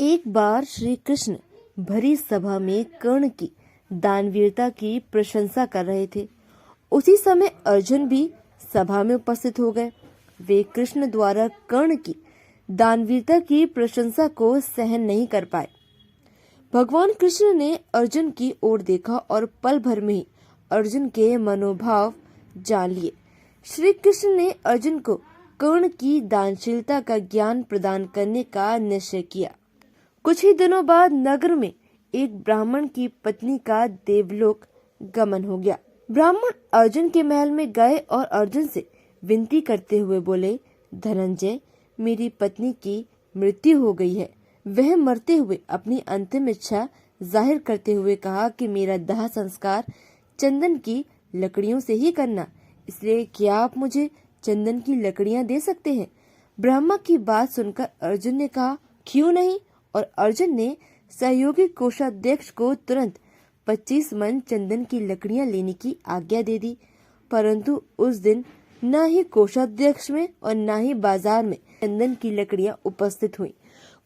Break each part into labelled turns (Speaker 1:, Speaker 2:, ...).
Speaker 1: एक बार श्री कृष्ण भरी सभा में कर्ण की दानवीरता की प्रशंसा कर रहे थे। उसी समय अर्जुन भी सभा में उपस्थित हो गए। वे कृष्ण द्वारा कर्ण की दानवीरता की प्रशंसा को सहन नहीं कर पाए। भगवान कृष्ण ने अर्जुन की ओर देखा और पल भर में ही अर्जुन के मनोभाव जान लिए। श्री कृष्ण ने अर्जुन को कर्ण की दानशीलता का ज्ञान प्रदान करने का निश्चय किया। कुछ ही दिनों बाद नगर में एक ब्राह्मण की पत्नी का देवलोक गमन हो गया। ब्राह्मण अर्जुन के महल में गए और अर्जुन से विनती करते हुए बोले, धनंजय, मेरी पत्नी की मृत्यु हो गई है। वह मरते हुए अपनी अंतिम इच्छा जाहिर करते हुए कहा कि मेरा दाह संस्कार चंदन की लकड़ियों से ही करना, इसलिए क्या आप मुझे चंदन की लकड़ियां दे सकते हैं? ब्रह्मा की बात सुनकर अर्जुन ने कहा, क्यों नहीं? और अर्जुन ने सहयोगी कोषाध्यक्ष को तुरंत 25 मन चंदन की लकड़ियां लेने की आज्ञा दे दी। परंतु उस दिन न ही कोषाध्यक्ष में और न ही बाजार में चंदन की लकड़ियां उपस्थित हुई।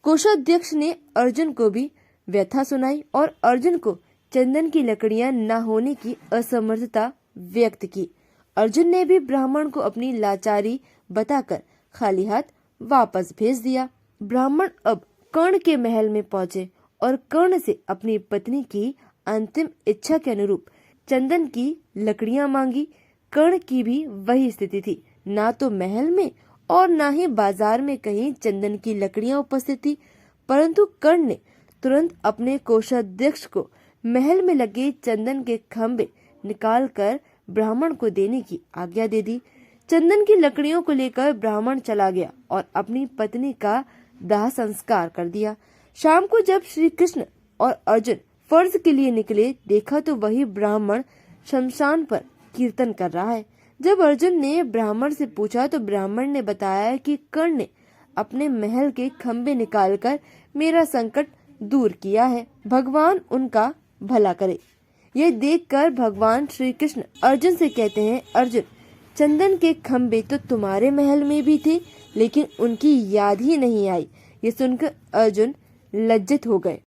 Speaker 1: कोषाध्यक्ष ने अर्जुन को भी व्यथा सुनाई और अर्जुन को चंदन की लकड़ियां न होने की असमर्थता व्यक्त की। अर्जुन ने भी ब्राह्मण को अपनी लाचारी बताकर खाली हाथ वापस भेज दिया। ब्राह्मण अब कर्ण के महल में पहुंचे और कर्ण से अपनी पत्नी की अंतिम इच्छा के अनुरूप चंदन की लकड़ियां मांगी। कर्ण की भी वही स्थिति थी, ना तो महल में और ना ही बाजार में कहीं चंदन की लकड़ियां उपस्थित थी। परंतु कर्ण ने तुरंत अपने कोषाध्यक्ष को महल में लगे चंदन के खंभे निकालकर ब्राह्मण को देने की आज्ञा दे दी। चंदन की लकड़ियों को लेकर ब्राह्मण चला गया और अपनी पत्नी का दाह संस्कार कर दिया। शाम को जब श्री कृष्ण और अर्जुन फर्ज के लिए निकले, देखा तो वही ब्राह्मण शमशान पर कीर्तन कर रहा है। जब अर्जुन ने ब्राह्मण से पूछा तो ब्राह्मण ने बताया कि कर्ण ने अपने महल के खंभे निकालकर मेरा संकट दूर किया है। भगवान उनका भला करे। यह देखकर भगवान श्री कृष्ण अर्जुन से कहते हैं, अर्जुन, चंदन के खंभे तो तुम्हारे महल में भी थे, लेकिन उनकी याद ही नहीं आई। ये सुनकर अर्जुन लज्जित हो गए।